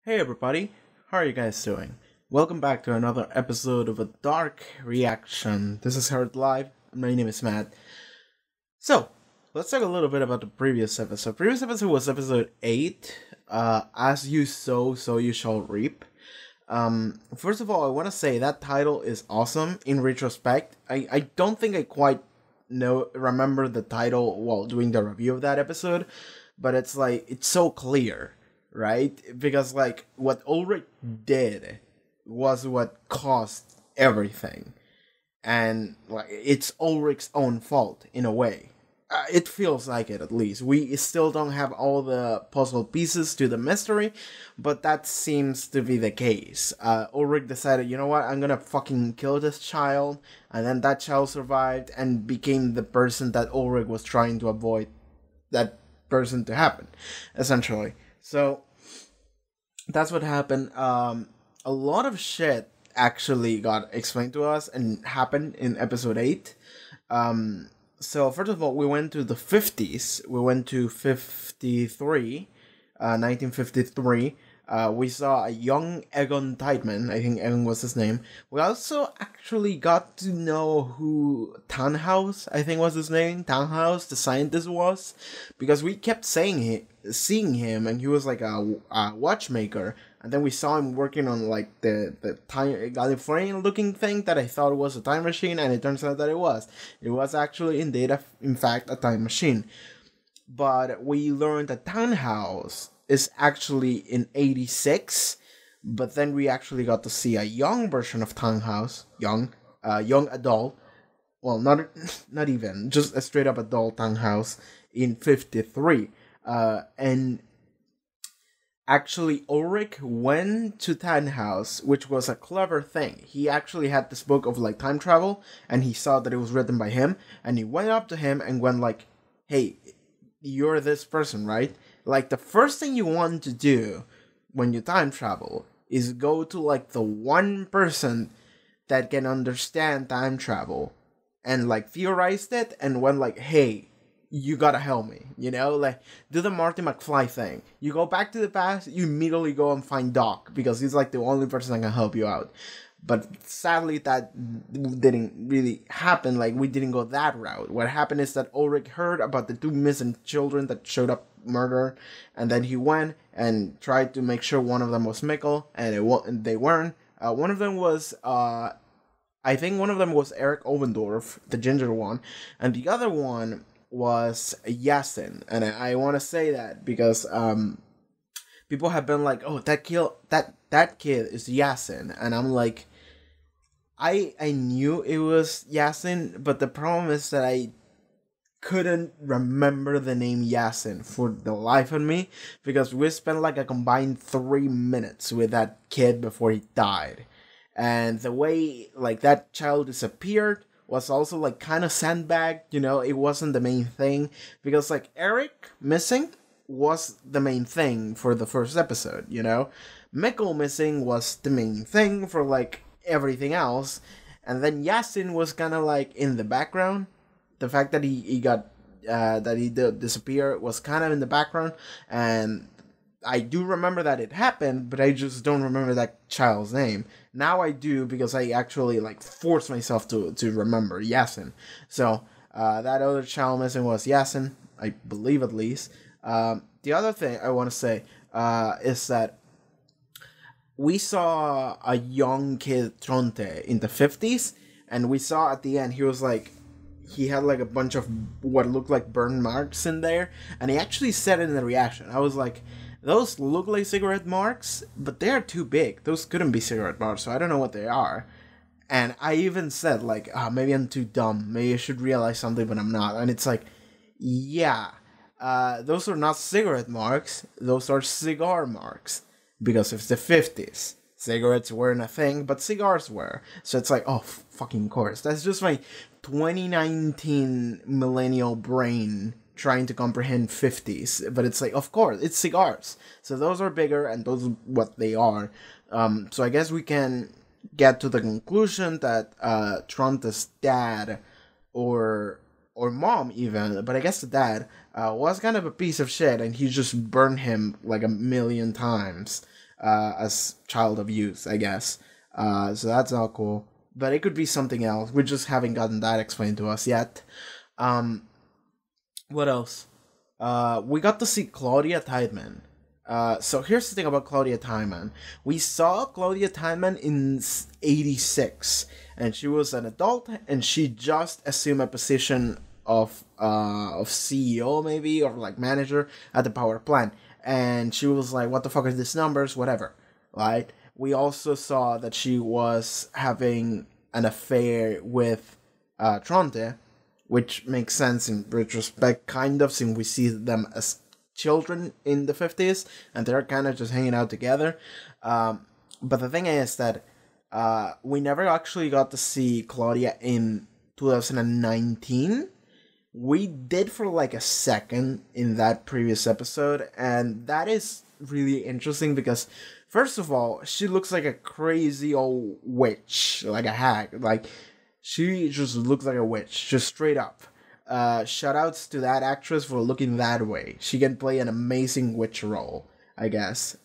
Hey everybody, how are you guys doing? Welcome back to another episode of a Dark Reaction. This is Haarute Live, and my name is Matt. So, let's talk a little bit about the previous episode. Previous episode was episode 8, As You Sow, So You Shall Reap. First of all, I want to say that title is awesome in retrospect. I don't think I quite remember the title while doing the review of that episode, but it's so clear, right? Because what Ulrich did was what caused everything, and it's Ulrich's own fault in a way. It feels like it, at least. We still don't have all the puzzle pieces to the mystery, but that seems to be the case. Ulrich decided, you know what, I'm gonna fucking kill this child, and then that child survived and became the person that Ulrich was trying to avoid that person to happen, essentially. So, that's what happened. A lot of shit actually got explained to us and happened in episode 8. So first of all, we went to the 50s. We went to 1953. We saw a young Egon Tideman. I think Egon was his name. We also actually got to know who Tannhaus, I think was his name, Tannhaus, the scientist was, because we kept seeing him, and he was like a watchmaker. And then we saw him working on the time Gallifreyan looking thing that I thought was a time machine, and it turns out that it was. It was actually in fact a time machine. But we learned that Tannhaus is actually in 86, but then we actually got to see a young version of Tannhaus, young adult. Well, not even, just a straight up adult Tannhaus in 53. And actually, Ulrich went to Tannhaus, which was a clever thing. He actually had this book of time travel, and he saw that it was written by him, and he went up to him and went hey, you're this person, right? The first thing you want to do when you time travel is go to the one person that can understand time travel and theorized it and went hey, you gotta help me, do the Marty McFly thing. You go back to the past, you immediately go and find Doc, because he's the only person that can help you out. But sadly, that didn't really happen. We didn't go that route. What happened is that Ulrich heard about the 2 missing children that showed up murdered, and then he went and tried to make sure one of them was Mikkel, and they weren't. One of them was, I think one of them was Eric Ovendorf, the ginger one, and the other one was Yasin. And I want to say that because people have been oh, that kid is Yasin, and I'm I knew it was Yasin, but the problem is that I couldn't remember the name Yasin for the life of me, because we spent a combined 3 minutes with that kid before he died, and the way that child disappeared was also kind of sandbagged. It wasn't the main thing, because Eric missing was the main thing for the first episode. Mikkel missing was the main thing for everything else, and then Yasin was kind of in the background. The fact that he got disappear was kind of in the background, and I do remember that it happened, but I just don't remember that child's name. Now I do, because I actually forced myself to remember Yasin. So that other child missing was Yasin, I believe, at least. The other thing I want to say is that we saw a young kid, Tronte, in the 50s, and we saw at the end he was he had a bunch of what looked like burn marks in there, and he actually said it in the reaction. I was those look like cigarette marks, but they're too big. Those couldn't be cigarette marks, so I don't know what they are. And I even said maybe I'm too dumb. Maybe I should realize something, but I'm not. And it's yeah, those are not cigarette marks. Those are cigar marks, because it's the 50s. Cigarettes weren't a thing, but cigars were. So it's oh, fucking course. That's just my 2019 millennial brain trying to comprehend 50s. But it's of course, it's cigars. So those are bigger, and those are what they are. So I guess we can get to the conclusion that Tronte's dad, or mom even, but I guess the dad, was kind of a piece of shit, and he just burned him 1,000,000 times. as child abuse, I guess. So that's not cool. But it could be something else. We just haven't gotten that explained to us yet. What else? We got to see Claudia Tideman. So here's the thing about Claudia Tideman. We saw Claudia Tideman in '86, and she was an adult, and she just assumed a position of CEO maybe, or like manager at the power plant. And she was like, "What the fuck are these numbers? Whatever." Right? We also saw that she was having an affair with Tronte, which makes sense in retrospect, kind of, since we see them as children in the 50s, and they're kind of just hanging out together. But the thing is that we never actually got to see Claudia in 2019. We did for like a second in that previous episode, and that is really interesting because, first of all, she looks like a crazy old witch, like a hag. Like, she just looks like a witch, just straight up. Shoutouts to that actress for looking that way. She can play an amazing witch role, I guess.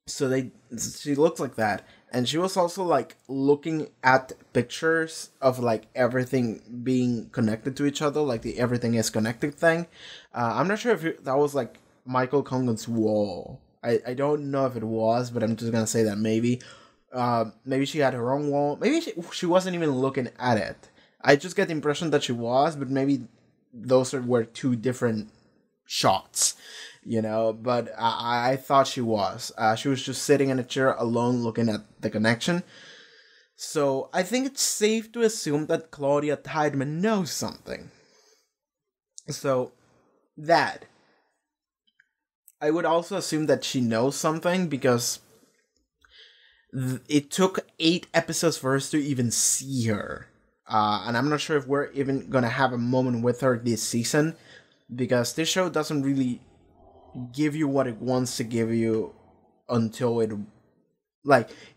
She looks like that. And she was also, like, looking at pictures of, like, everything being connected to each other, like the everything is connected thing. I'm not sure if that was, like, Michael Congan's wall. I don't know if it was, but I'm just gonna say that maybe. Maybe she had her own wall. Maybe she wasn't even looking at it. I just get the impression that she was, but maybe those were two different shots, you know, but I thought she was. She was just sitting in a chair alone looking at the connection. So I think it's safe to assume that Claudia Tideman knows something. So that. I would also assume that she knows something because it took 8 episodes for us to even see her. And I'm not sure if we're even gonna have a moment with her this season, because this show doesn't really give you what it wants to give you until it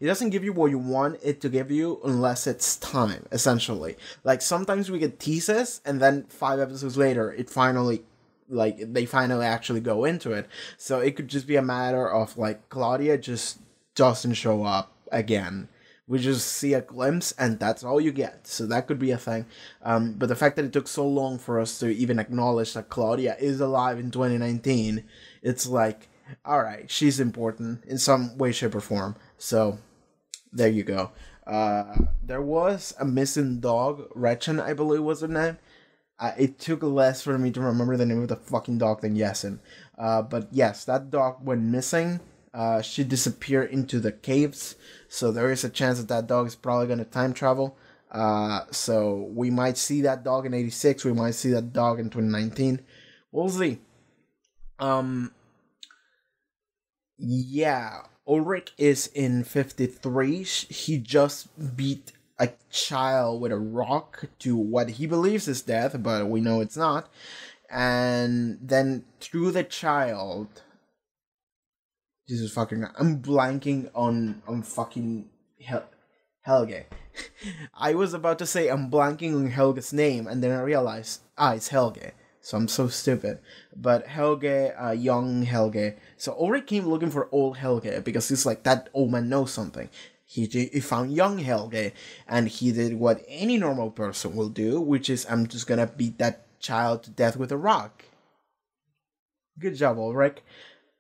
doesn't give you what you want it to give you unless it's time, essentially. Like, sometimes we get teases and then 5 episodes later they finally actually go into it. So it could just be a matter of, like, Claudia just doesn't show up again. We just see a glimpse, and that's all you get. So that could be a thing. But the fact that it took so long for us to even acknowledge that Claudia is alive in 2019, it's like, alright, she's important in some way, shape, or form. So, there you go. There was a missing dog. Gretchen, I believe, was her name. It took less for me to remember the name of the fucking dog than Yesin. But yes, that dog went missing. She disappeared into the caves, so there is a chance that dog is probably going to time travel. So we might see that dog in 86, we might see that dog in 2019. We'll see. Yeah, Ulrich is in 53. He just beat a child with a rock to what he believes is death, but we know it's not. And then through the child... Jesus fucking... I'm blanking on fucking Helge. I was about to say I'm blanking on Helge's name, and then I realized, it's Helge. So I'm so stupid. But Helge, young Helge. So Ulrich came looking for old Helge, because he's like, that old man knows something. He found young Helge, and he did what any normal person will do, which is, I'm just gonna beat that child to death with a rock. Good job, Ulrich.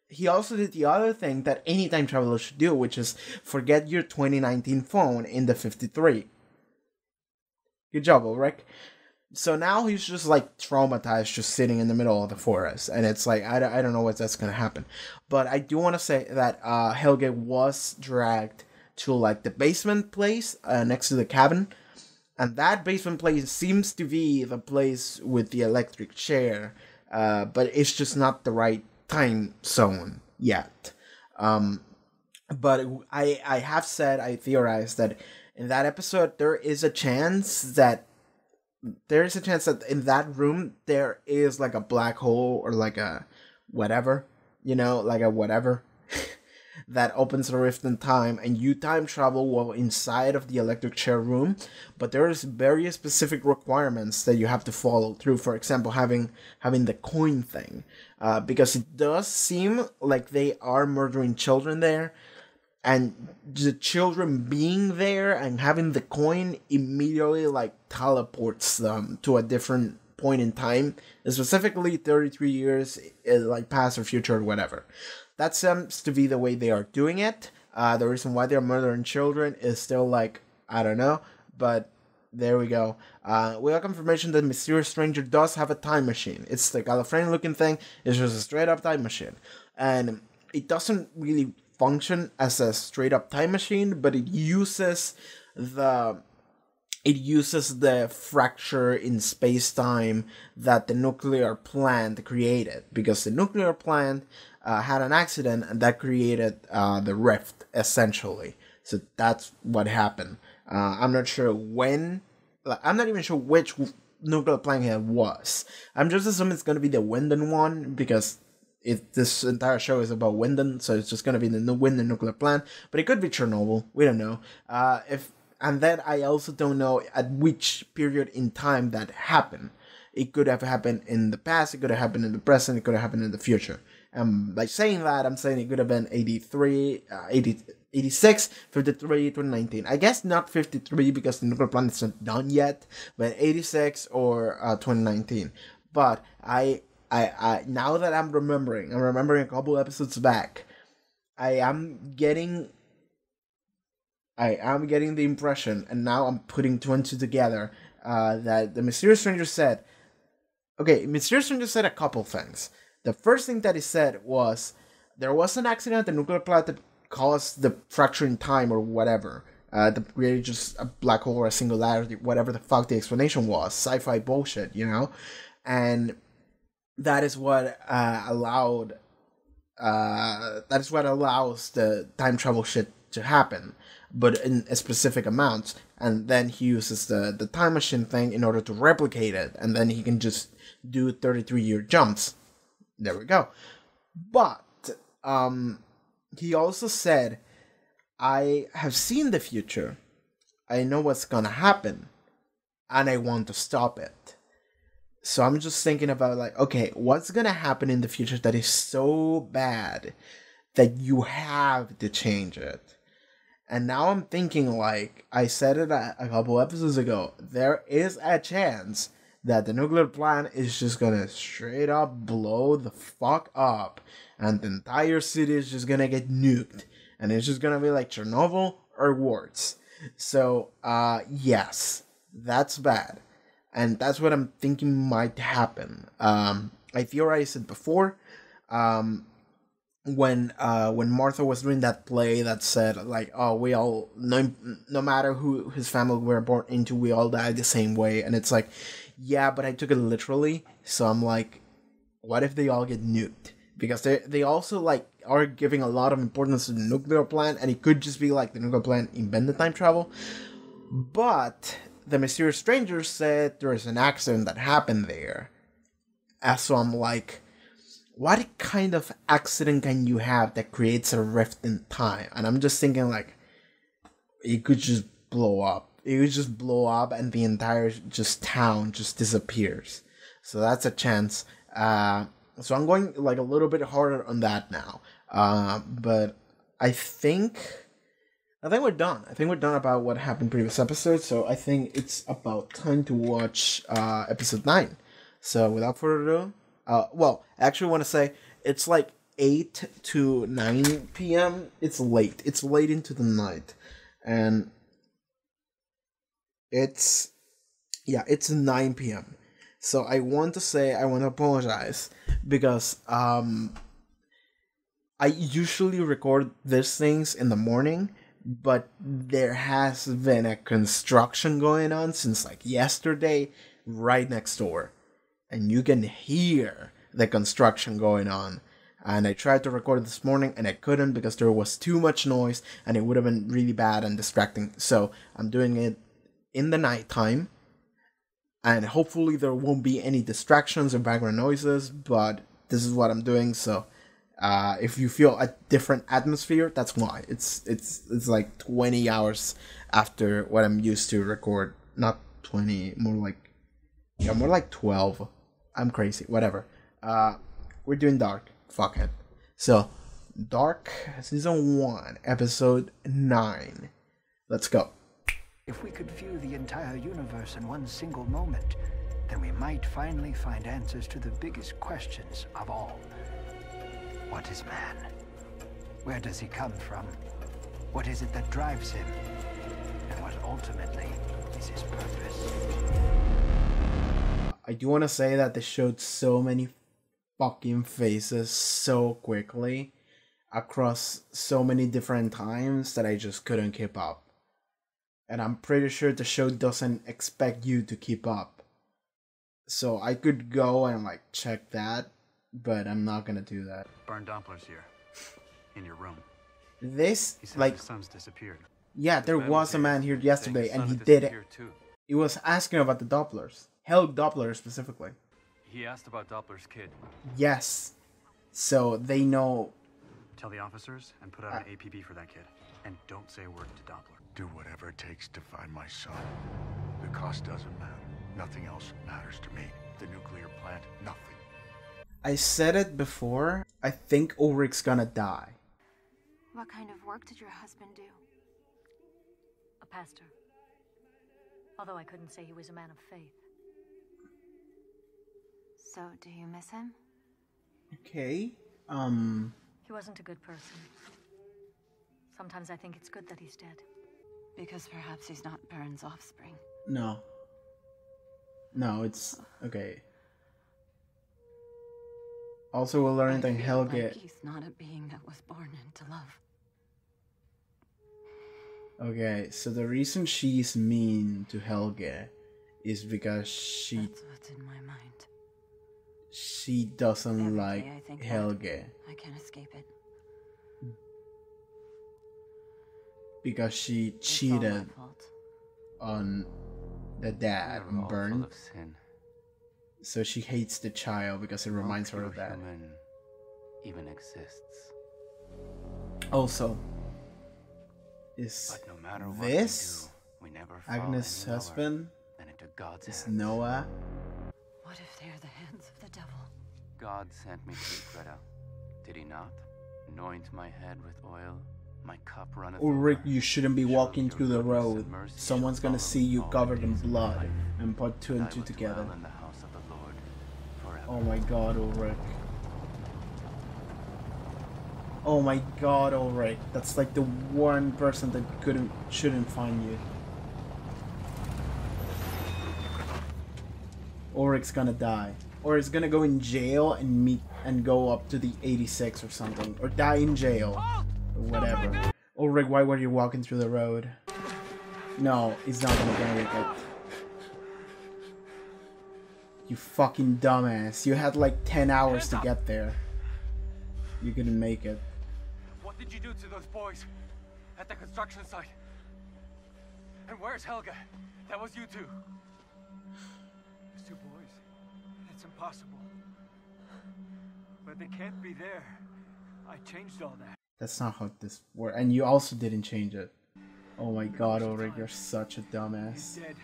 He also did the other thing that any time traveler should do, which is forget your 2019 phone in the 53. Good job, Ulrich. So now he's just like traumatized, just sitting in the middle of the forest. And it's like, I don't know what that's going to happen. But I do want to say that Helge was dragged to like the basement place next to the cabin. And that basement place seems to be the place with the electric chair. But it's just not the right time zone yet. But I have said, I theorized that in that episode there is a chance that in that room there is like a black hole or like a whatever, like a whatever that opens a rift in time, and you time travel while inside of the electric chair room. But there's very specific requirements that you have to follow through. For example, having the coin thing, because it does seem like they are murdering children there, and the children being there and having the coin immediately like teleports them to a different point in time, specifically 33 years like past or future or whatever. That seems to be the way they are doing it. The reason why they're murdering children is still like, I don't know, but there we go. We have confirmation that Mysterious Stranger does have a time machine. It's the Gallifreyan looking thing. It's just a straight up time machine, and it doesn't really function as a straight up time machine, but it uses the fracture in space-time that the nuclear plant created, because the nuclear plant had an accident and that created the rift, essentially. So that's what happened. I'm not sure when, I'm not even sure which nuclear plant it was. I'm just assuming it's going to be the Wyndon one, because this entire show is about Wyndon, so it's just going to be the Wyndon nuclear plant. But it could be Chernobyl. We don't know. And then I also don't know at which period in time that happened. It could have happened in the past, it could have happened in the present, it could have happened in the future. By saying that, I'm saying it could have been 86, 53, 2019. I guess not 53 because the nuclear plant is not done yet, but 86 or 2019. But I now that I'm remembering a couple episodes back, I am getting the impression, and now I'm putting two and two together, that the Mysterious Stranger said, Mysterious Stranger said a couple things. The first thing that he said was, there was an accident at the nuclear plant that caused the fracture in time or whatever. That created just a black hole or a singularity, whatever the fuck the explanation was. Sci-fi bullshit, you know? And that is what allows the time travel shit to happen, but in a specific amount. And then he uses the time machine thing in order to replicate it, and then he can just do 33-year jumps. There we go. But he also said, I have seen the future, I know what's gonna happen, and I want to stop it. So I'm just thinking about, like, okay, what's gonna happen in the future that is so bad that you have to change it? And now I'm thinking, like, I said it a couple episodes ago, there is a chance that the nuclear plant is just gonna straight up blow the fuck up, and the entire city is just gonna get nuked, and it's just gonna be like Chernobyl or worse. So, yes, that's bad. And that's what I'm thinking might happen. I theorized it before, when Martha was doing that play that said, like, oh, we all, no matter who his family were born into, we all die the same way. And it's like, yeah, but I took it literally. So I'm like, what if they all get nuked? Because they also, like, are giving a lot of importance to the nuclear plant, and it could just be like the nuclear plant invented time travel. But the Mysterious Stranger said there is an accident that happened there. So I'm like, what kind of accident can you have that creates a rift in time? And I'm just thinking, like, it could just blow up. It would just blow up and the entire just town just disappears. So that's a chance. So I'm going, like, a little bit harder on that now. But I think we're done. I think we're done about what happened previous episodes. So I think it's about time to watch episode 9. So without further ado, well, I actually want to say it's like 8 to 9 p.m. It's late. It's late into the night. And it's 9 p.m. So I want to apologize because I usually record these things in the morning, but there has been a construction going on since, like, yesterday right next door. And you can hear the construction going on. And I tried to record this morning and I couldn't because there was too much noise and it would have been really bad and distracting. So I'm doing it in the nighttime. And hopefully there won't be any distractions or background noises, but this is what I'm doing. So If you feel a different atmosphere, that's why. It's like 20 hours after what I'm used to record. Not 20, more like 12. I'm crazy. Whatever. We're doing Dark. Fuck it. So, Dark Season 1, Episode 9. Let's go. If we could view the entire universe in one single moment, then we might finally find answers to the biggest questions of all. What is man? Where does he come from? What is it that drives him? And what ultimately is his purpose? I do want to say that they showed so many fucking faces so quickly across so many different times that I just couldn't keep up. And I'm pretty sure the show doesn't expect you to keep up. So I could go and like check that, but I'm not gonna do that. Barn Doppler's here, in your room. This, He says like, his son's disappeared. yeah, there was a man here yesterday, Saying and his he son had did it. disappeared too. He was asking about the Dopplers. Helg Doppler specifically. He asked about Doppler's kid. Yes. So they know. Tell the officers and put out an APB for that kid. And don't say a word to Doppler. Do whatever it takes to find my son. The cost doesn't matter. Nothing else matters to me. The nuclear plant, nothing. I said it before. I think Ulrich's gonna die. What kind of work did your husband do? A pastor. Although I couldn't say he was a man of faith. So, do you miss him? Okay. He wasn't a good person. Sometimes I think it's good that he's dead. Because perhaps he's not Baron's offspring. No. No, it's okay. Also, we'll learn that Helge. Like he's not a being that was born into love. Okay, so the reason she's mean to Helge is because That's what's in my mind. she doesn't Every like day I think that. Helge I can't escape it. because she It's all my cheated fault. on the dad We're and all full Bern. of sin. So she hates the child because it reminds her of No that. human even exists. Also, is But no matter what this we do, we never fall Agnes' any lower husband? than into God's Is hands. Noah? What if they're the hands of the devil? God sent me to you, Greta. Did he not? Anoint my head with oil, my cup runneth Ulrich, over. you shouldn't be Surely walking your through the goodness road. and mercy Someone's shall gonna follow see me you all the covered in days of my blood life, and put two and and I two will together. dwell in the house of the Lord forever. Oh my god, Ulrich. Oh my god, Ulrich. That's like the one person that shouldn't find you. Ulrich's gonna die. Or he's gonna go in jail and go up to the 86 or something. Or die in jail. Or whatever. Ulrich, why were you walking through the road? No, he's not gonna make it. You fucking dumbass. You had like 10 hours to get there. You couldn't make it. What did you do to those boys at the construction site? And where's Helga? That was you two. Those two boys. It's impossible. But they can't be there. I changed all that. That's not how this works. And you also didn't change it. Oh my god, Ulrich, you're such a He's dumbass. dead.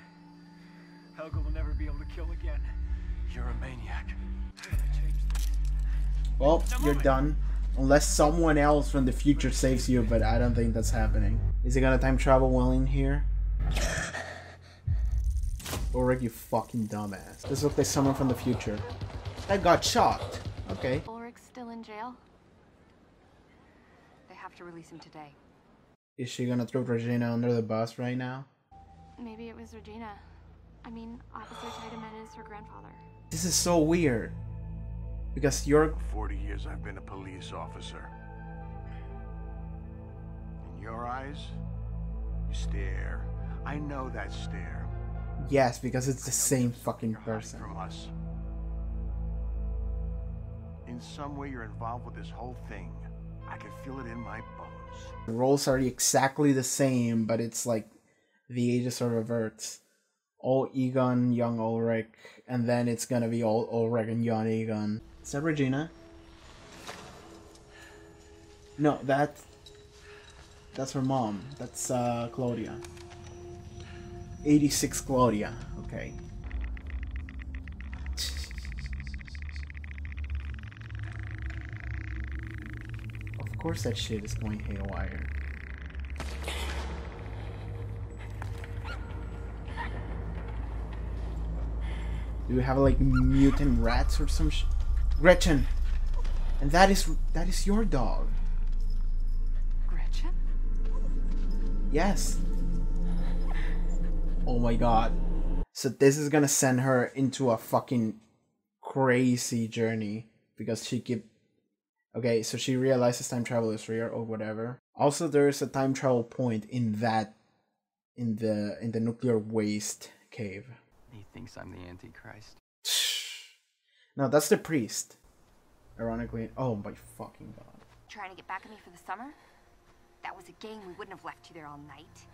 Helga will never be able to kill again. You're a maniac. I changed things. Well, you're done. Unless someone else from the future saves you, but I don't think that's happening. Is he gonna time travel while in here? Ulrich, you fucking dumbass. This looks like someone from the future. I got shot. Okay. Ulrich's still in jail? They have to release him today. Is she gonna throw Regina under the bus right now? Maybe it was Regina. I mean, Officer Tiedemann is her grandfather. This is so weird. Because you're... For 40 years I've been a police officer. In your eyes, you stare. I know that stare. Yes, because it's the I know same there's fucking something you're hiding person. from us. In some way you're involved with this whole thing. I can feel it in my bones. The roles are exactly the same, but it's like the ages are reversed. Old Egon, young Ulrich, and then it's gonna be old Ulrich and young Egon. Is that Regina? No, that's her mom. That's Claudia. 86 Claudia. Okay. Of course that shit is going haywire. Do we have like mutant rats or some Gretchen! And that is your dog. Gretchen? Yes. Oh my god. So this is gonna send her into a fucking crazy journey because she keep. Okay, so she realizes time travel is real or whatever. Also, there is a time travel point in the nuclear waste cave. He thinks I'm the Antichrist. No, that's the priest. Ironically, oh my fucking god. Trying to get back at me for the summer? That was a game. We wouldn't have left you there all night.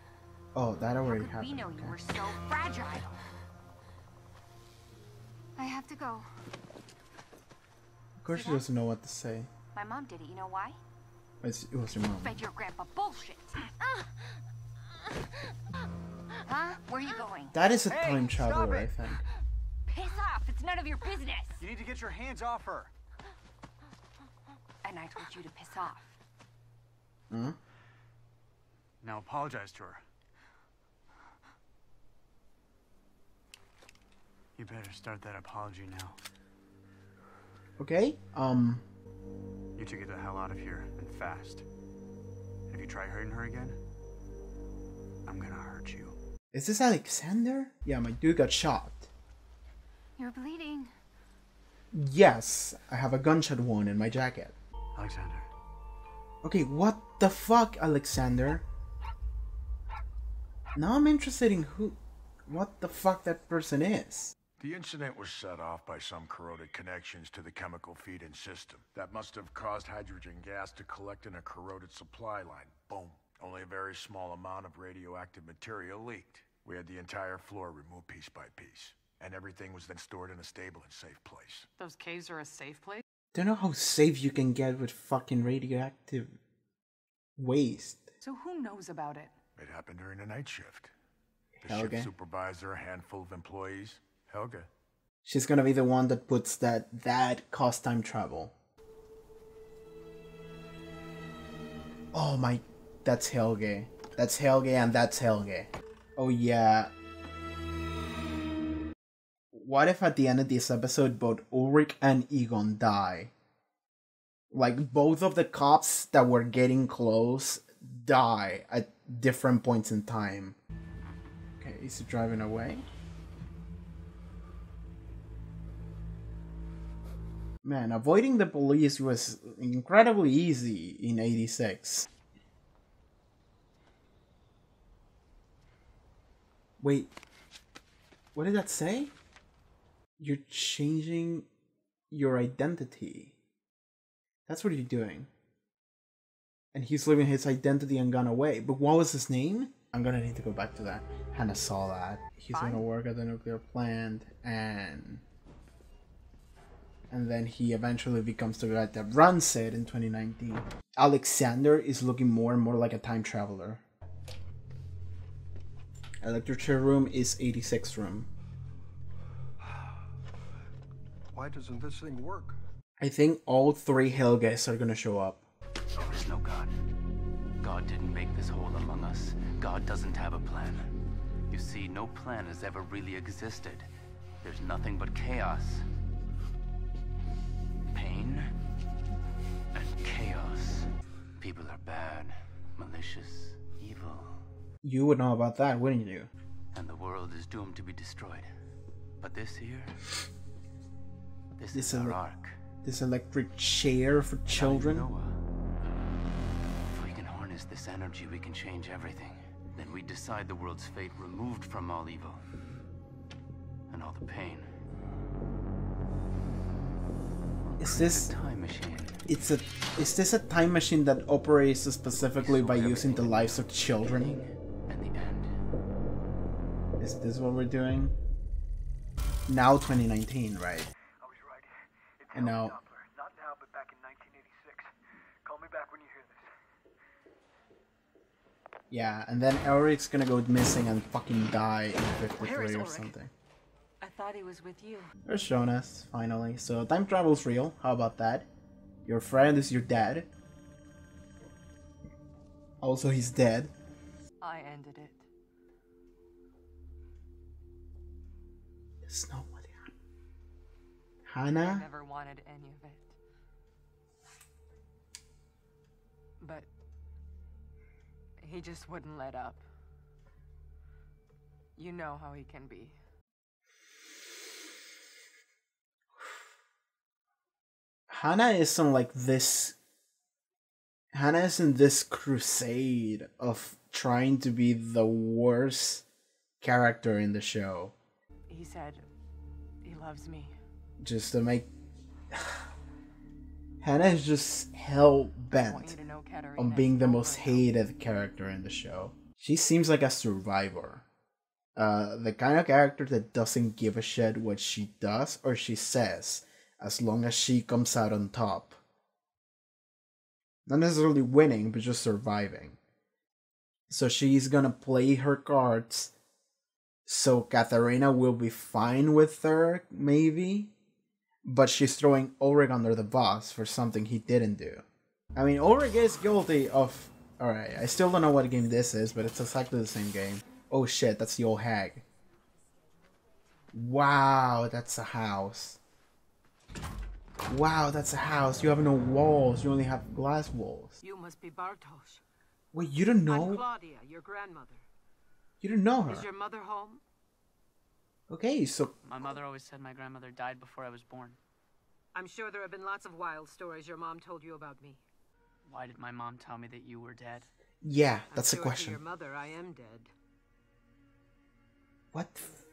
Oh, that already How could happened. we know you were so fragile? I have to go. Of course, she doesn't know what to say. My mom did it. You know why? It was your mom. Fed your grandpa bullshit. Huh? Where are you going? That is a time traveler, I think. Piss off. It's none of your business. You need to get your hands off her. And I told you to piss off. Huh? Now apologize to her. You better start that apology now. Okay. You two get the hell out of here, and fast. If you try hurting her again, I'm gonna hurt you. Is this Alexander? Yeah, my dude got shot. You're bleeding. Yes, I have a gunshot wound in my jacket. Alexander. Okay, what the fuck, Alexander? Now I'm interested in what the fuck that person is. The incident was set off by some corroded connections to the chemical feed-in system. That must have caused hydrogen gas to collect in a corroded supply line. Boom. Only a very small amount of radioactive material leaked. We had the entire floor removed piece by piece. And everything was then stored in a stable and safe place. Those caves are a safe place? Don't know how safe you can get with fucking radioactive waste. So who knows about it? It happened during the night shift. The Helga. shift supervisor, a handful of employees. Helga. She's gonna be the one that puts that cost time travel. Oh my, that's Helge. That's Helge and that's Helge. Oh yeah. What if at the end of this episode both Ulrich and Egon die? Like both of the cops that were getting close die at different points in time. Okay, is he driving away? Man, avoiding the police was incredibly easy in 86. Wait, what did that say? You're changing your identity. That's what you're doing. And he's leaving his identity and gone away. But what was his name? I'm gonna need to go back to that. Hannah saw that. He's gonna work at the nuclear plant and then he eventually becomes the guy that runs it in 2019. Alexander is looking more and more like a time traveler. Electric room is 86 room. Why doesn't this thing work? I think all three Helges are gonna show up. There is no God. God didn't make this hole among us. God doesn't have a plan. You see, no plan has ever really existed. There's nothing but chaos. Pain and chaos. People are bad, malicious, evil. You would know about that, wouldn't you? And the world is doomed to be destroyed. But this here, this is our ark. This electric chair for children. Noah. If we can harness this energy, we can change everything. Then we decide the world's fate removed from all evil. And all the pain. Is this a time machine? Is this a time machine that operates specifically by using the lives of children? And the end. Is this what we're doing? Now 2019, right? I was right. It's And now Doppler. Not now, but back in 1986. Call me back when you hear this. Yeah, and then Elric's gonna go missing and fucking die in Where is 53 or Ulrich? something. I thought he was with you. There's Jonas, finally. So time travel's real. How about that? Your friend is your dad. Also, he's dead. I ended it. It's not what happened. I Hannah? never wanted any of it. But he just wouldn't let up. You know how he can be. Hannah isn't like this. Hannah is in this crusade of trying to be the worst character in the show. He said he loves me. Just to make. Hannah is just hell I want you bent to know, Katerina, on being the it's most over now. hated character in the show. She seems like a survivor. The kind of character that doesn't give a shit what she does or she says, as long as she comes out on top. Not necessarily winning, but just surviving. So she's gonna play her cards so Katarina will be fine with her, maybe? But she's throwing Ulrich under the bus for something he didn't do. I mean, Ulrich is guilty of... Alright, I still don't know what game this is, but it's exactly the same game. Oh shit, that's the old hag. Wow, that's a house. Wow, that's a house. You have no walls. You only have glass walls. You must be Bartosz. Wait, you don't I'm know? Claudia, your grandmother. You don't know Is her? your mother home? Okay, so... My mother always said my grandmother died before I was born. I'm sure there have been lots of wild stories your mom told you about me. Why did my mom tell me that you were dead? Yeah, that's I'm the sure question. To your mother, I am dead. What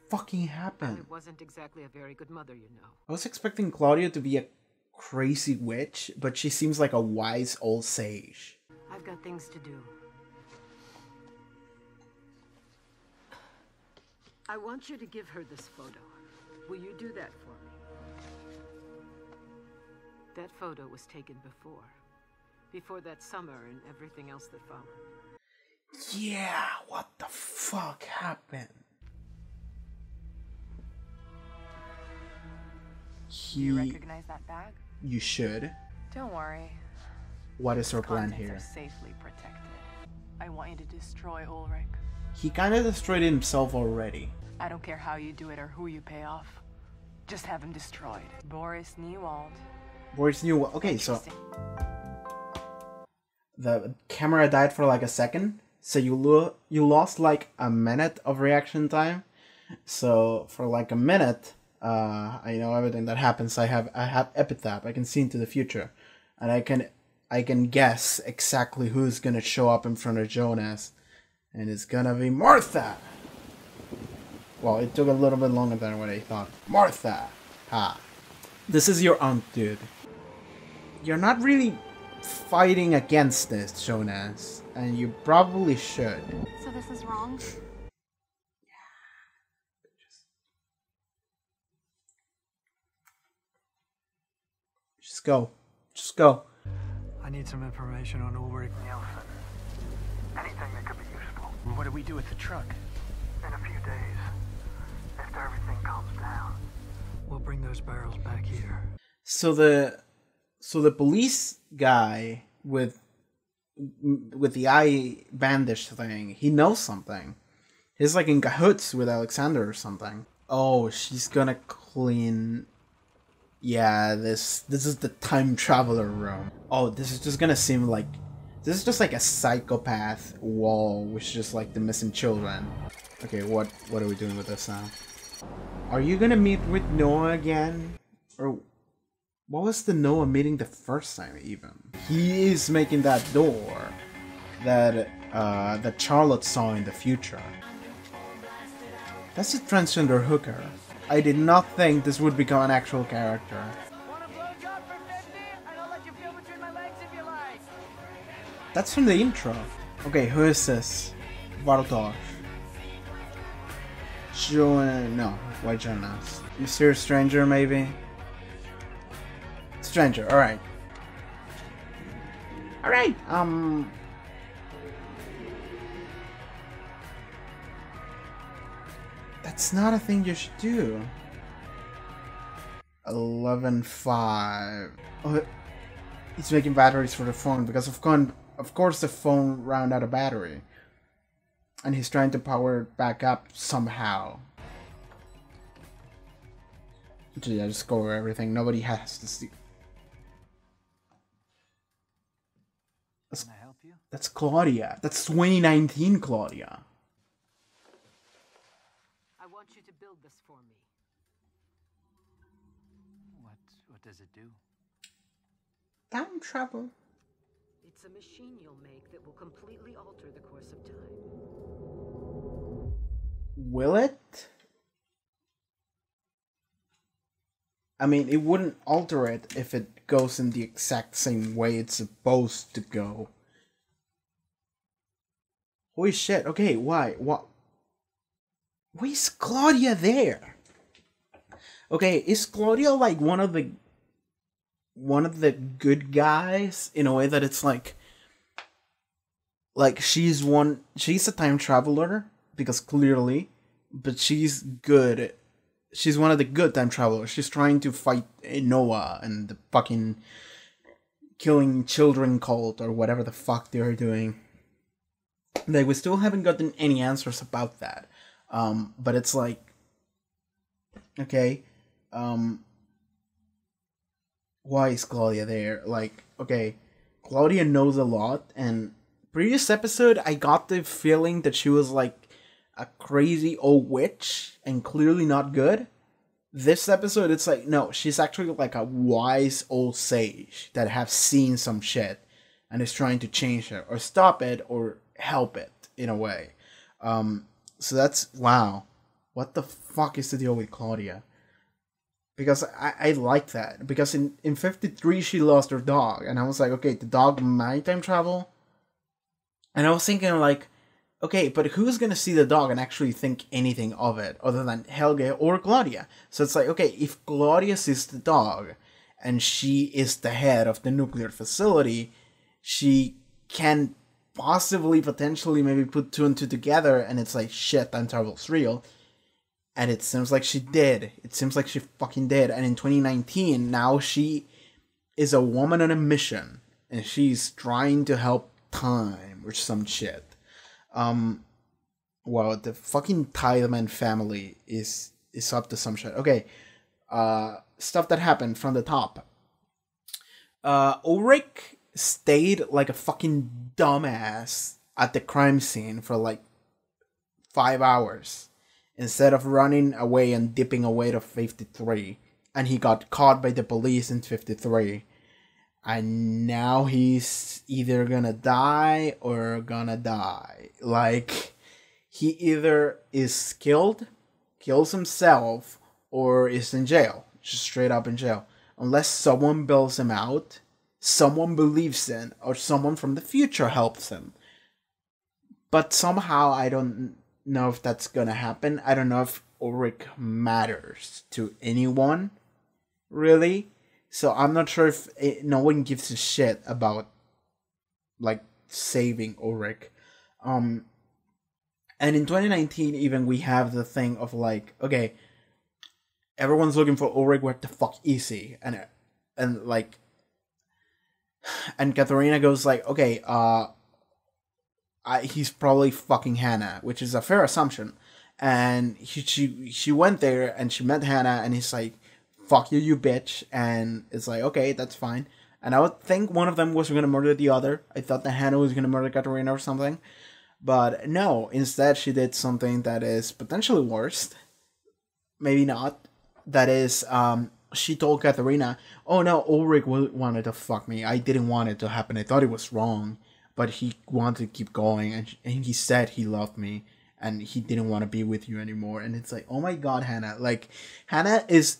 fucking happened? I wasn't exactly a very good mother, you know. I was expecting Claudia to be a crazy witch, but she seems like a wise old sage. I've got things to do. I want you to give her this photo. Will you do that for me? That photo was taken before that summer and everything else that followed. Yeah, what the fuck happened? Do you recognize that bag? You should. Don't worry. What is our plan Contents here? are safely protected. I want you to destroy Ulrich. He kind of destroyed himself already. I don't care how you do it or who you pay off. Just have him destroyed. Boris Newald. Boris knew. Okay, so the camera died for like a second, so you lost like a minute of reaction time. So for like a minute, I know everything that happens. I have epitaph. I can see into the future, and I can guess exactly who's gonna show up in front of Jonas, and it's gonna be Martha. Well, it took a little bit longer than what I thought. Martha! Ha. This is your aunt, dude. You're not really fighting against this, Jonas. And you probably should. So this is wrong? Just go. Just go. I need some information on Ulrich Nielsen. Anything that could be useful. What do we do with the truck? In a few days, after everything calms down, we'll bring those barrels back here. So the police guy with the eye bandage thing, he knows something. He's like in cahoots with Alexander or something. Oh, she's gonna clean. Yeah, this is the time traveler room. Oh, this is just gonna seem like this is just like a psychopath wall, which is just like the missing children. Okay, what are we doing with this now? Are you gonna meet with Noah again? Or what was the Noah meeting the first time even? He is making that door that Charlotte saw in the future. That's a transgender hooker. I did not think this would become an actual character. That's from the intro. Okay, who is this? Bartosz. No, why Jonas? Mysterious stranger, maybe? Stranger, alright. That's not a thing you should do. 11.5. Oh, he's making batteries for the phone because of course the phone ran out of battery. And he's trying to power it back up somehow. Actually, I just go over everything. Nobody has to see. Can I help you? That's Claudia. That's 2019 Claudia. I want you to build this for me. What does it do? Time travel. It's a machine you'll make that will completely alter the course of time. Will it? I mean, it wouldn't alter it if it goes in the exact same way it's supposed to go. Holy shit, okay, why? What? Why is Claudia there? Okay, is Claudia like one of the good guys in a way that it's like she's a time traveler because clearly, but she's good. She's one of the good time travelers. She's trying to fight Noah and the fucking killing children cult or whatever the fuck they're doing. Like, we still haven't gotten any answers about that. But it's like, okay, why is Claudia there? Like, okay, Claudia knows a lot, and previous episode, I got the feeling that she was like a crazy old witch and clearly not good. This episode, it's like, no, she's actually like a wise old sage that have seen some shit and is trying to change it or stop it or help it in a way. So that's, wow. What the fuck is the deal with Claudia? Because I like that. Because in 53, she lost her dog. And I was like, okay, the dog might time travel? And I was thinking like, okay, but who's gonna see the dog and actually think anything of it other than Helge or Claudia? So it's like, okay, if Claudia sees the dog and she is the head of the nuclear facility, she can potentially maybe put 2 and 2 together, and it's like, shit, time travel's real. And it seems like she did. It seems like she fucking did. And in 2019, now she is a woman on a mission, and she's trying to help time or some shit. Well, the fucking Tiedemann family is up to some shit. Okay, stuff that happened from the top. Ulrich stayed like a fucking dumbass at the crime scene for like 5 hours instead of running away and dipping away to 53, and he got caught by the police in 53. And now he's either gonna die or gonna die. Like, he either is kills himself, or is in jail. Just straight up in jail. Unless someone bails him out, someone believes in, or someone from the future helps him. But somehow, I don't know if that's gonna happen. I don't know if Ulrich matters to anyone, really. So I'm not sure if no one gives a shit about, like, saving Ulrich. And in 2019, even, we have the thing of, like, okay, everyone's looking for Ulrich, where the fuck is he? And like, and Katharina goes like, okay, he's probably fucking Hannah, which is a fair assumption. And she went there, and she met Hannah, and he's like, fuck you, you bitch. And it's like, okay, that's fine. And I would think one of them was going to murder the other. I thought that Hannah was going to murder Katharina or something. But no, instead she did something that is potentially worse. Maybe not. That is, she told Katharina, oh no, Ulrich wanted to fuck me. I didn't want it to happen. I thought it was wrong. But he wanted to keep going. And he said he loved me. And he didn't want to be with you anymore. And it's like, oh my god, Hannah. Like, Hannah is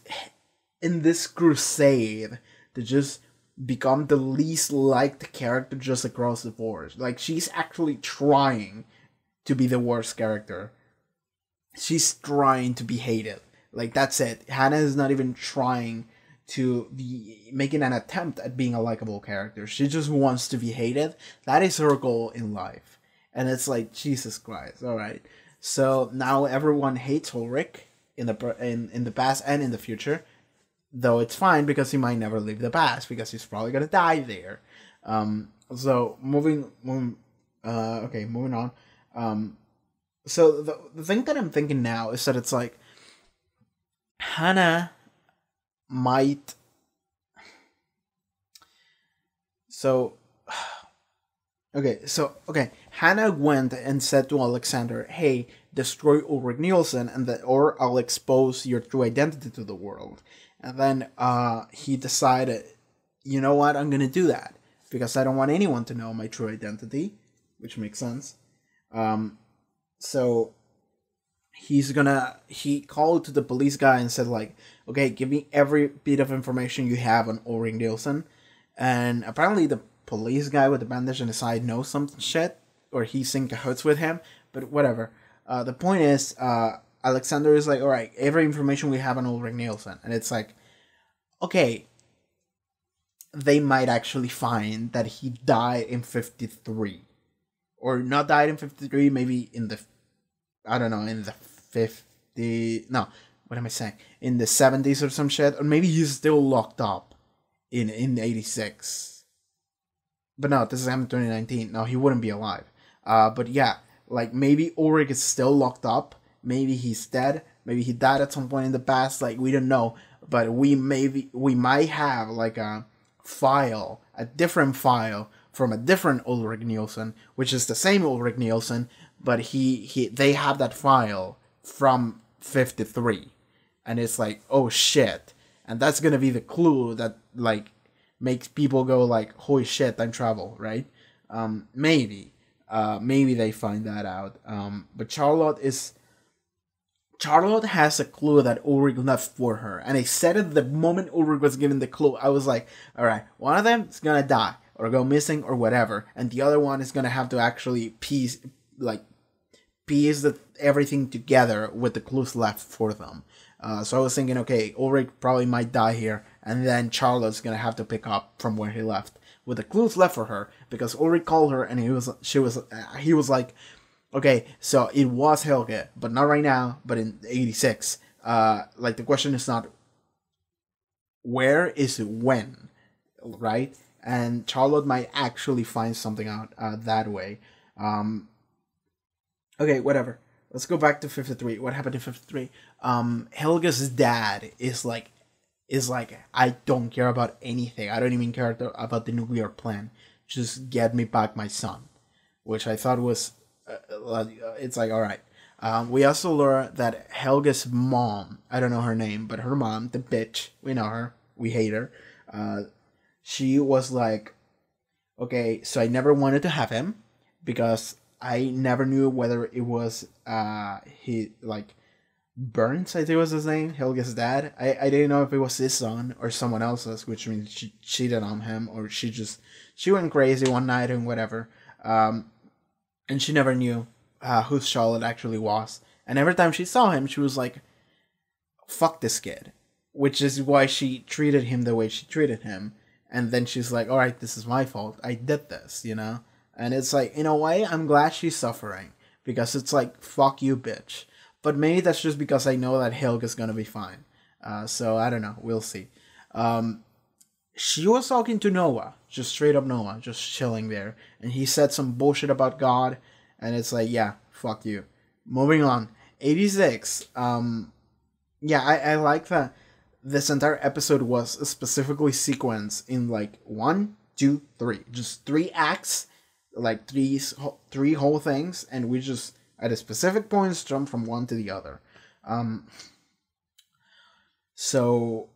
in this crusade to just become the least liked character just across the board. Like, she's actually trying to be the worst character. She's trying to be hated. Like, that's it. Hannah is not even trying to be making an attempt at being a likable character. She just wants to be hated. That is her goal in life. And it's like, Jesus Christ. Alright. So now everyone hates Ulrich in the past and in the future. Though it's fine because he might never leave the past because he's probably gonna die there. So moving on. So the thing that I'm thinking now is that it's like Hannah might. So Hannah went and said to Alexander, "Hey, destroy Ulrich Nielsen, or I'll expose your true identity to the world." And then he decided, you know what, I'm gonna do that because I don't want anyone to know my true identity, which makes sense. So he called to the police guy and said like, okay, give me every bit of information you have on Ulrich Nielsen. And apparently the police guy with the bandage on his side knows some shit, or he's in cahoots with him, but whatever. The point is, Alexander is like, all right, every information we have on Ulrich Nielsen. And it's like, okay, they might actually find that he died in 53. Or not died in 53, maybe in the, I don't know, in the 50, no, what am I saying? In the 70s or some shit. Or maybe he's still locked up in 86. But no, this is happened 2019. No, he wouldn't be alive. But yeah, like maybe Ulrich is still locked up. Maybe he's dead. Maybe he died at some point in the past. Like, we don't know. But we might have like a different file from a different Ulrich Nielsen, which is the same Ulrich Nielsen, but they have that file from 53. And it's like, oh shit. And that's gonna be the clue that like makes people go like, holy shit, time travel, right? Maybe they find that out. But Charlotte has a clue that Ulrich left for her. And I said it the moment Ulrich was given the clue. I was like, alright, one of them is gonna die or go missing or whatever. And the other one is gonna have to actually piece everything together with the clues left for them. So I was thinking, okay, Ulrich probably might die here. And then Charlotte's gonna have to pick up from where he left with the clues left for her. Because Ulrich called her and he was like, okay, so it was Helge, but not right now, but in 86. Like, the question is not where, is when, right? And Charlotte might actually find something out that way. Okay, whatever. Let's go back to 53. What happened in 53? Helge's dad is like, I don't care about anything. I don't even care about the nuclear plan. Just get me back my son. Which I thought was... it's like, alright. We also learn that Helge's mom, I don't know her name, but her mom, the bitch, we know her, we hate her, she was like, okay, so I never wanted to have him, because I never knew whether it was, Burns, I think was his name, Helge's dad. I didn't know if it was his son, or someone else's, which means she cheated on him, or she went crazy one night and whatever, and she never knew who Charlotte actually was. And every time she saw him, she was like, fuck this kid. Which is why she treated him the way she treated him. And then she's like, alright, this is my fault. I did this, you know? And it's like, in a way, I'm glad she's suffering. Because it's like, fuck you, bitch. But maybe that's just because I know that Helge's gonna be fine. So, I don't know. We'll see. She was talking to Noah, just straight up Noah, just chilling there. And he said some bullshit about God, and it's like, yeah, fuck you. Moving on. 86. Yeah, I like that this entire episode was specifically sequenced in like 1, 2, 3. Just 3 acts, like three whole things, and we just, at a specific points, jump from one to the other. So...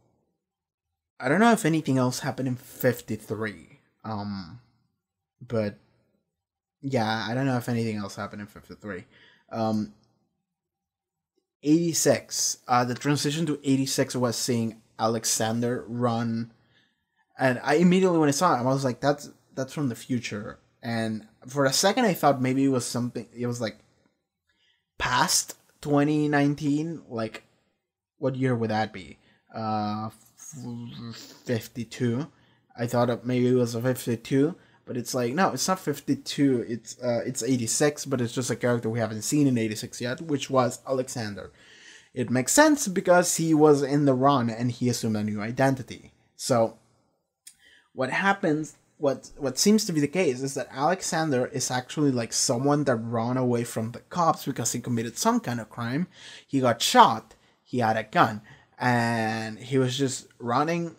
I don't know if anything else happened in 53. But yeah, I don't know if anything else happened in 53. 86. The transition to 86 was seeing Alexander run, and I immediately, when I saw it, I was like, that's from the future. And for a second I thought maybe it was something, it was like past 2019, like what year would that be? 52. I thought maybe it was a 52, But it's like, no, it's not 52. It's 86, but it's just a character we haven't seen in 86 yet, which was Alexander. It makes sense because he was in the run and he assumed a new identity. So what happens, what seems to be the case is that Alexander is actually like someone that ran away from the cops because he committed some kind of crime. He got shot, he had a gun, and he was just running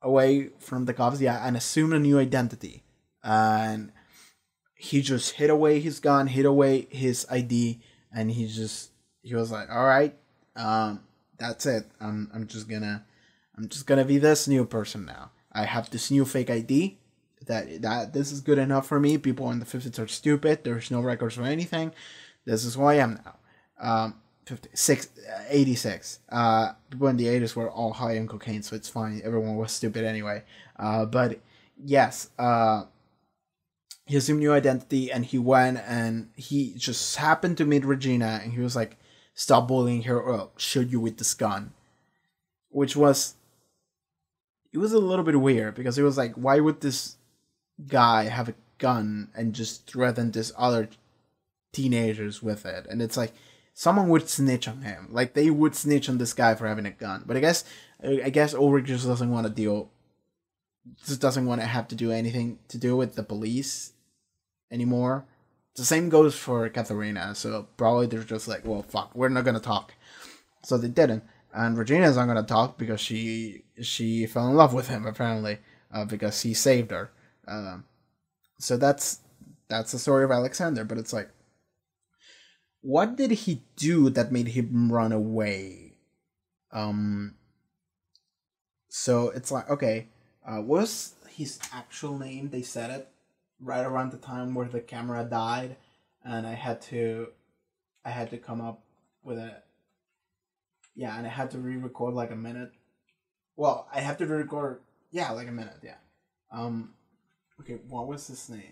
away from the cops, and assumed a new identity. And he just hid away his gun, hid away his ID, and he was like, all right, that's it. I'm just gonna be this new person now. I have this new fake ID. That this is good enough for me. People in the 50s are stupid. There's no records for anything. This is who I am now. 86. People in the 80s were all high on cocaine, so it's fine. Everyone was stupid anyway. But yes, he assumed new identity, and he went, and he just happened to meet Regina, and he was like, "Stop bullying her, or I'll shoot you with this gun." Which was, it was a little bit weird, because it was like, why would this guy have a gun and just threaten this other teenagers with it? And it's like, someone would snitch on him. Like, they would snitch on this guy for having a gun. But I guess Ulrich just doesn't want to have to do anything to do with the police anymore. The same goes for Katharina. So probably they're just like, well, fuck, we're not gonna talk. So they didn't. And Regina's not gonna talk because she fell in love with him, apparently, because he saved her. So that's the story of Alexander. But it's like, what did he do that made him run away? So it's like, okay, what was his actual name? They said it right around the time where the camera died, and I had to come up with it. Yeah, and I had to re-record like a minute. Well, I have to re-record, yeah, like a minute, yeah. Okay, what was his name?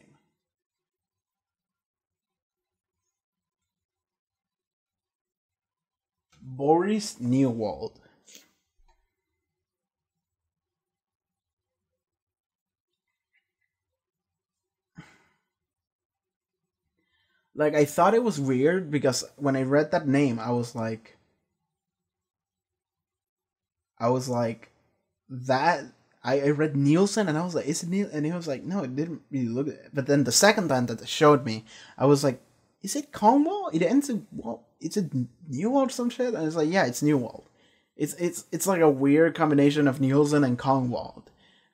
Boris Newald. Like, I thought it was weird because when I read that name, I was like, that. I read Nielsen and I was like, is it Neil? And he was like, no, it didn't really look it. But then the second time that it showed me, I was like, is it Cornwall? It ends in, well, is it Newald or some shit? And it's like, yeah, it's Newald. It's like a weird combination of Nielsen and Cornwall.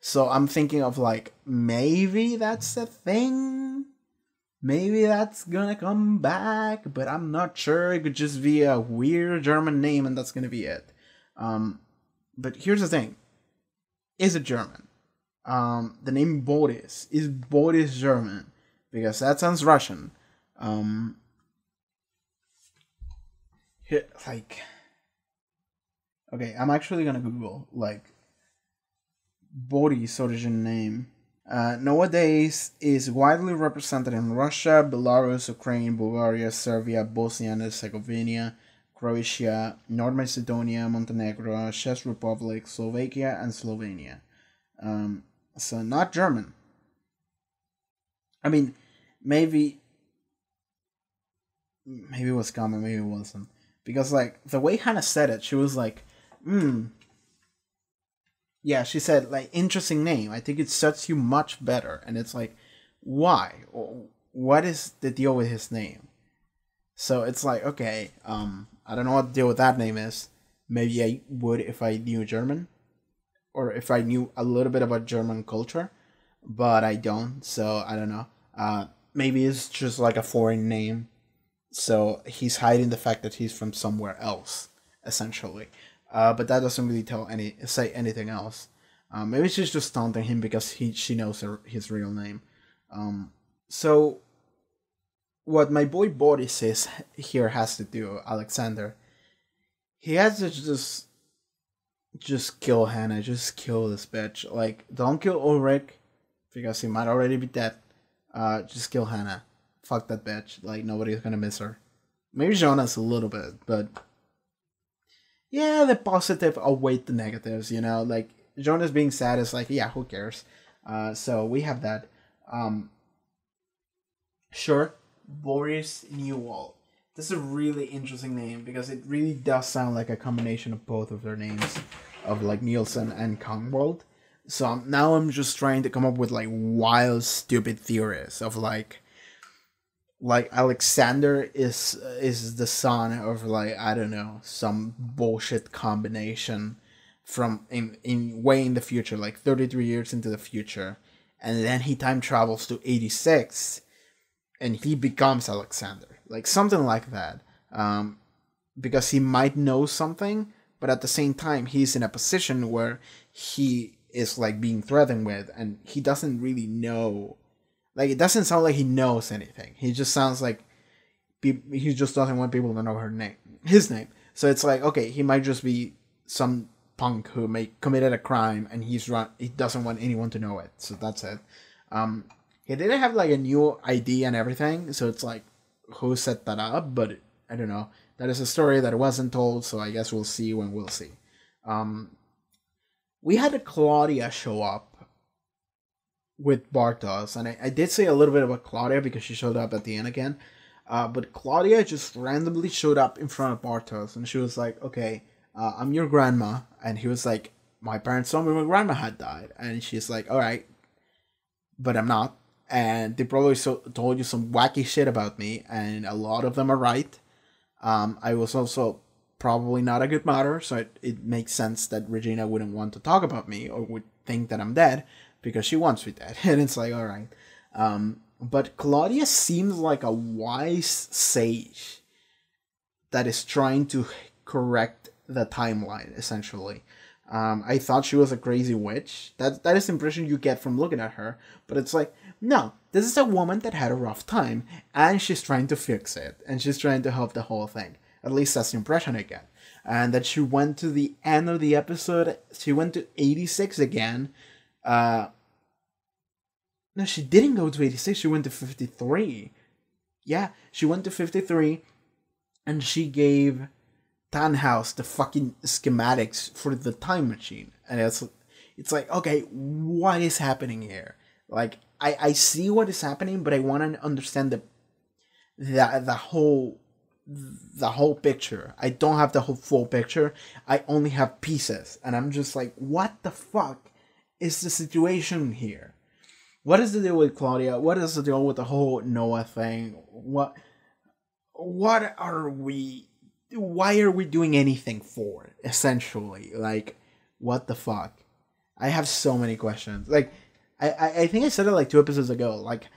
So I'm thinking of like, maybe that's a thing. Maybe that's gonna come back, but I'm not sure. It could just be a weird German name and that's gonna be it. But here's the thing. Is it German? The name Boris. Is Boris German? Because that sounds Russian. Okay, I'm actually gonna Google, like, Boris origin name. Nowadays is widely represented in Russia, Belarus, Ukraine, Bulgaria, Serbia, Bosnia and Herzegovina, Croatia, North Macedonia, Montenegro, Czech Republic, Slovakia, and Slovenia. So not German. I mean, maybe it was common, maybe it wasn't. Because, like, the way Hannah said it, she was like, yeah, she said, like, interesting name. I think it suits you much better. And it's like, why? What is the deal with his name? So it's like, okay, I don't know what the deal with that name is. Maybe I would if I knew German. Or if I knew a little bit about German culture. But I don't, so I don't know. Maybe it's just like a foreign name. So he's hiding the fact that he's from somewhere else, essentially. But that doesn't really say anything else. Maybe she's just taunting him because she knows his real name. So what my boy Boris says here has to do, Alexander, he has to just kill Hannah, just kill this bitch. Like, don't kill Ulrich, because he might already be dead. Just kill Hannah. Fuck that bitch. Like, nobody's gonna miss her. Maybe Jonas a little bit, but yeah, the positive outweigh the negatives, you know? Like, Jonas being sad is like, yeah, who cares? So we have that. Sure, Boris Newell. This is a really interesting name because it really does sound like a combination of both of their names, of like Nielsen and Kongwald. So now I'm just trying to come up with like wild, stupid theories of like Alexander is the son of like, I don't know, some bullshit combination from in way in the future, like 33 years into the future, and then he time travels to 86 and he becomes Alexander, like something like that, because he might know something, but at the same time he's in a position where he is like being threatened with, and he doesn't really know. Like, it doesn't sound like he knows anything. He just sounds like he just doesn't want people to know his name. So it's like, okay, he might just be some punk who committed a crime, and he doesn't want anyone to know it. So that's it. He didn't have like a new ID and everything, so it's like, who set that up? But I don't know. That is a story that wasn't told, so I guess we'll see when we'll see. We had a Claudia show up with Bartos, and I did say a little bit about Claudia because she showed up at the end again. But Claudia just randomly showed up in front of Bartos, and she was like, okay, I'm your grandma. And he was like, my parents told me my grandma had died. And she's like, alright, but I'm not. And they probably told you some wacky shit about me, and a lot of them are right. I was also probably not a good mother, so it makes sense that Regina wouldn't want to talk about me or would think that I'm dead, because she wants me dead. And it's like, alright. But Claudia seems like a wise sage that is trying to correct the timeline, essentially. I thought she was a crazy witch. That is the impression you get from looking at her. But it's like, no, this is a woman that had a rough time, and she's trying to fix it, and she's trying to help the whole thing. At least that's the impression I get. And that she went to the end of the episode, she went to 86 again. No, she didn't go to 86, she went to 53. Yeah, she went to 53, and she gave Tannhaus the fucking schematics for the time machine. And it's like, okay, what is happening here? Like, I see what is happening, but I want to understand the whole picture. I don't have the whole full picture. I only have pieces, and I'm just like, what the fuck is the situation here? What is the deal with Claudia? What is the deal with the whole Noah thing? What are we? Why are we doing anything for it, essentially? Like, what the fuck? I have so many questions. Like, I think I said it like 2 episodes ago. Like,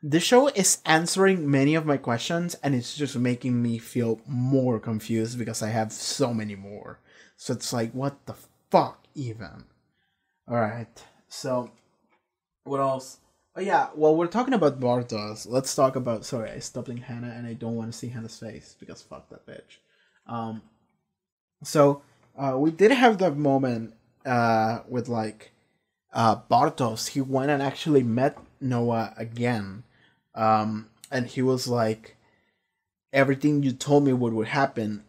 the show is answering many of my questions, and it's just making me feel more confused because I have so many more. So it's like, what the fuck, even? Alright, so, what else? Oh yeah, well, we're talking about Bartos. Let's talk about... Sorry, I stopped in Hannah, and I don't want to see Hannah's face, because fuck that bitch. We did have that moment with, like, Bartos. He went and actually met Noah again. And he was like, everything you told me would happen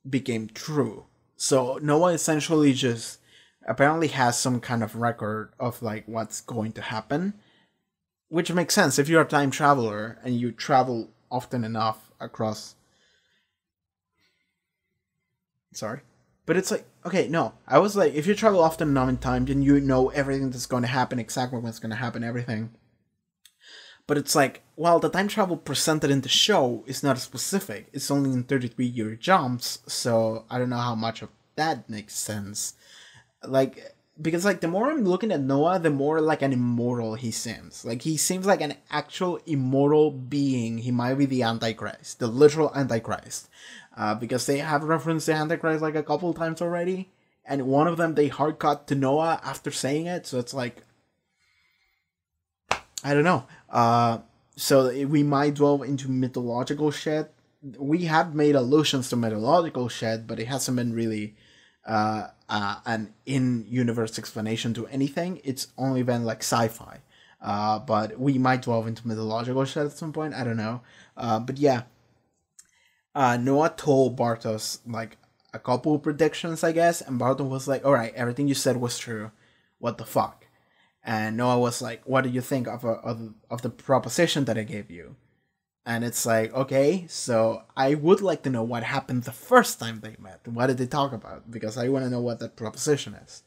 became true. So Noah essentially just apparently has some kind of record of like what's going to happen, which makes sense if you're a time traveler and you travel often enough across. Sorry. But it's like, okay, no. I was like, if you travel often enough in time, then you know everything that's going to happen, exactly what's going to happen, everything. But it's like, well, the time travel presented in the show is not specific. It's only in 33-year jumps, so I don't know how much of that makes sense. Like, because like the more I'm looking at Noah, the more like an immortal he seems. Like, he seems like an actual immortal being. He might be the Antichrist, the literal Antichrist. Because they have referenced the Antichrist like a couple of times already. And one of them, they hard cut to Noah after saying it. So it's like, I don't know. So we might delve into mythological shit. We have made allusions to mythological shit, but it hasn't been really an in-universe explanation to anything. It's only been like sci-fi. But we might delve into mythological shit at some point. I don't know. But yeah. Noah told Bartos like a couple predictions, I guess, and Bartos was like, alright, everything you said was true. What the fuck? And Noah was like, what do you think of the proposition that I gave you? And it's like, okay, so I would like to know what happened the first time they met. What did they talk about? Because I want to know what that proposition is.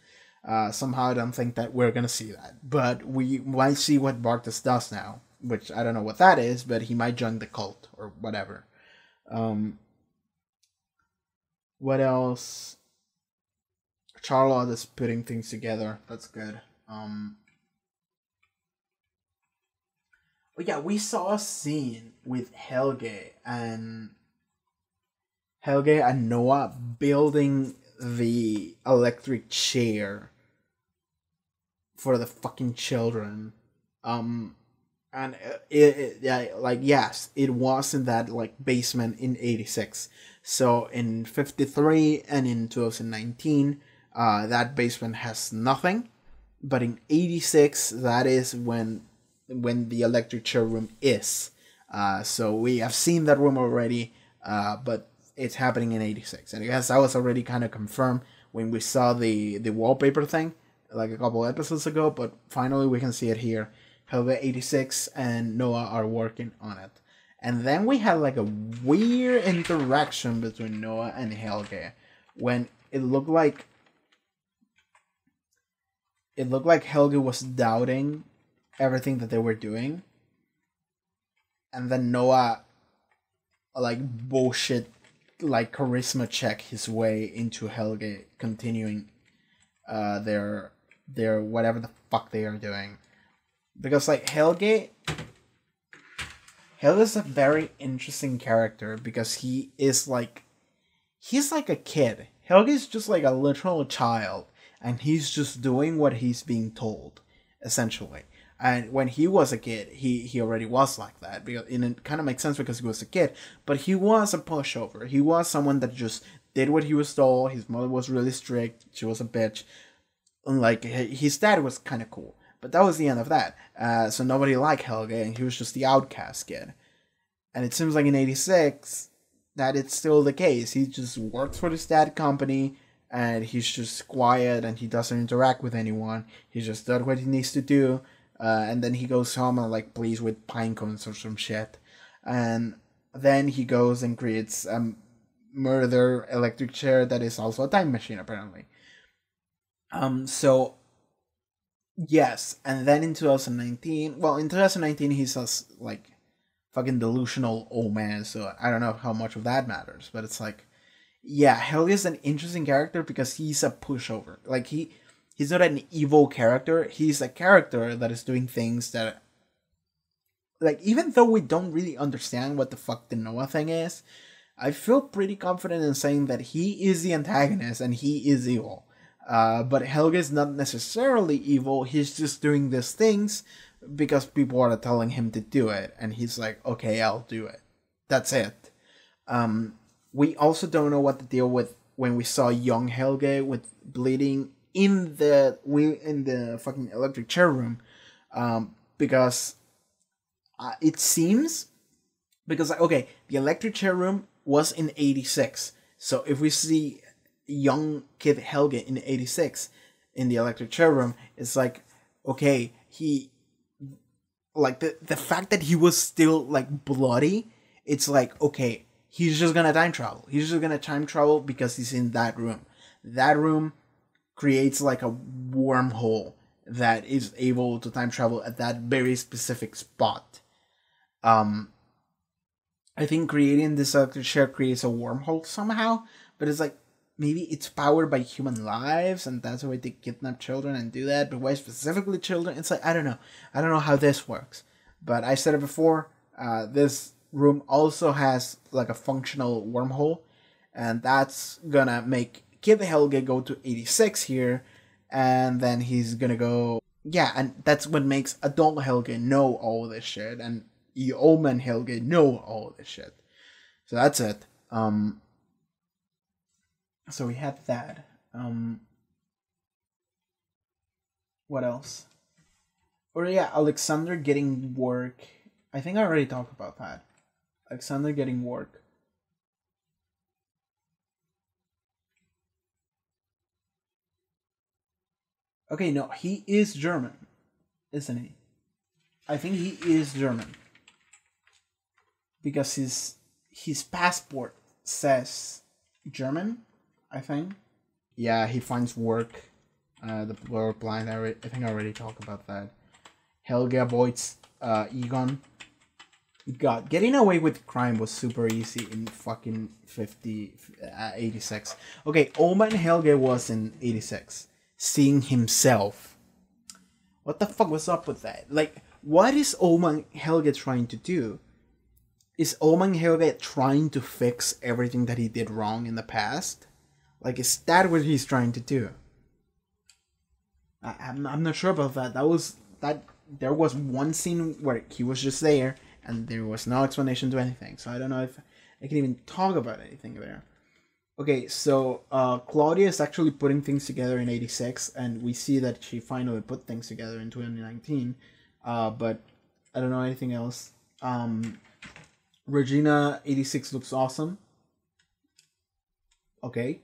Somehow I don't think that we're going to see that. But we might see what Bartos does now, which I don't know what that is, but he might join the cult or whatever. What else? Charlotte is putting things together. That's good. But yeah, we saw a scene with Helge and Noah building the electric chair for the fucking children. And yes, it was in that like basement in 86. So in 53 and in 2019, that basement has nothing. But in 86, that is when the electric chair room is. So we have seen that room already, but it's happening in 86. And I guess that was already kind of confirmed when we saw the wallpaper thing, like a couple episodes ago, but finally we can see it here. Helge 86 and Noah are working on it. And then we had like a weird interaction between Noah and Helge when it looked like Helge was doubting everything that they were doing, and then Noah like bullshit like charisma check his way into Helge continuing their whatever the fuck they are doing. Because like Helge is a very interesting character because he's like a kid. Helge is just like a literal child, and he's just doing what he's being told, essentially. And when he was a kid, he already was like that. Because it kind of makes sense because he was a kid, but he was a pushover. He was someone that just did what he was told. His mother was really strict. She was a bitch. And like his dad was kind of cool, but that was the end of that. So nobody liked Helge, and he was just the outcast kid. And it seems like in 86 that it's still the case. He just works for his dad company, and he's just quiet, and he doesn't interact with anyone. He just does what he needs to do. And then he goes home and like plays with pine cones or some shit. And then he goes and creates a murder electric chair that is also a time machine, apparently. So yes, and then in 2019 he's a like fucking delusional old man, so I don't know how much of that matters, but it's like, yeah, Helge is an interesting character because he's a pushover. Like he's not an evil character. He's a character that is doing things that, like, even though we don't really understand what the fuck the Noah thing is, I feel pretty confident in saying that he is the antagonist and he is evil. But Helge is not necessarily evil. He's just doing these things because people are telling him to do it, and he's like, okay, I'll do it. That's it. We also don't know what to deal with when we saw young Helge with bleeding in the fucking electric chair room, because it seems, because okay, the electric chair room was in 86, so if we see young kid Helge in 86 in the electric chair room, it's like, okay, he, like, the fact that he was still like bloody, it's like, okay, he's just gonna time travel. He's just gonna time travel because he's in that room. That room creates like a wormhole that is able to time travel at that very specific spot. I think creating this electric chair creates a wormhole somehow, but it's like, maybe it's powered by human lives, and that's why they kidnap children and do that, but why specifically children? It's like, I don't know how this works. But I said it before, this room also has like a functional wormhole, and that's gonna make Kid Helge go to 86 here, and then he's gonna go, yeah, and that's what makes adult Helge know all this shit, and old man Helge know all this shit. So that's it. So we had that. What else? Or yeah, Alexander getting work. I think I already talked about that. Alexander getting work. Okay, no, he is German. isn't he? I think he is German. Because his passport says German, I think. Yeah, he finds work. The blur blind, I think I already talked about that. Helge avoids Egon. God, getting away with crime was super easy in fucking 86. Okay, Oma and Helge was in 86. Seeing himself. What the fuck was up with that? Like, what is Oma and Helge trying to do? Is Oma and Helge trying to fix everything that he did wrong in the past? Like, is that what he's trying to do? I'm not sure about that. There was one scene where he was just there, and there was no explanation to anything. So I don't know if I can even talk about anything there. Okay, so Claudia is actually putting things together in 86, and we see that she finally put things together in 2019. But I don't know anything else. Regina 86 looks awesome. Okay.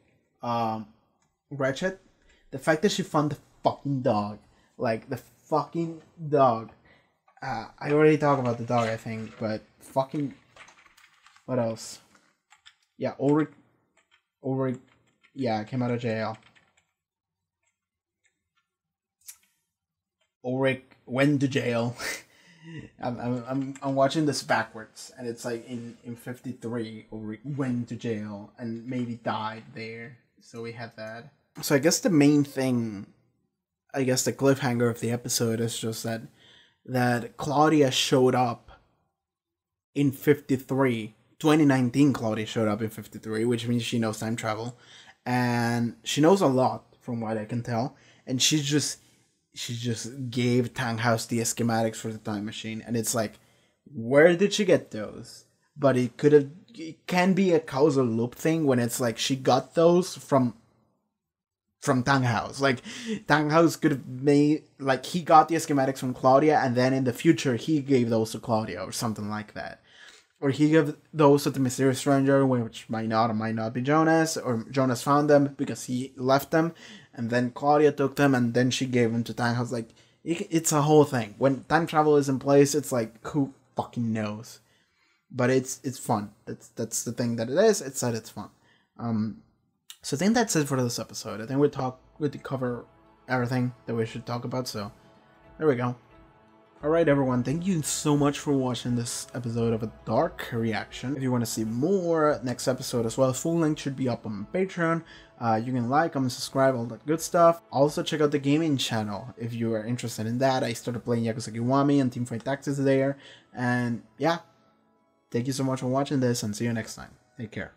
Ratchet, the fact that she found the fucking dog, like the fucking dog. I already talked about the dog, I think, but fucking, what else? Yeah, Ulrich, yeah, came out of jail. Ulrich went to jail. I'm watching this backwards, and it's like in 53, Ulrich went to jail and maybe died there. So we have that. So I guess the main thing, I guess the cliffhanger of the episode is just that Claudia showed up in 53. 2019 Claudia showed up in 53, which means she knows time travel. And she knows a lot, from what I can tell. And she just gave Tannhaus the schematics for the time machine. And it's like, where did she get those? But it can be a causal loop thing when it's like she got those from Tannhaus. Like, Tannhaus could have made, like, he got the schematics from Claudia, and then in the future he gave those to Claudia or something like that. Or he gave those to the mysterious stranger, which might not or might not be Jonas, or Jonas found them because he left them, and then Claudia took them, and then she gave them to Tannhaus. Like, it's a whole thing. When time travel is in place, it's like, who fucking knows? But it's fun. That's the thing that it is. It's that it's fun. So I think that's it for this episode. I think we cover everything that we should talk about. So there we go. Alright everyone, thank you so much for watching this episode of A Dark Reaction. If you want to see more next episode as well, full link should be up on Patreon. You can like, comment, subscribe, all that good stuff. Also check out the gaming channel if you are interested in that. I started playing Yakuza Kiwami and Teamfight Tactics there. And yeah, thank you so much for watching this, and see you next time. Take care.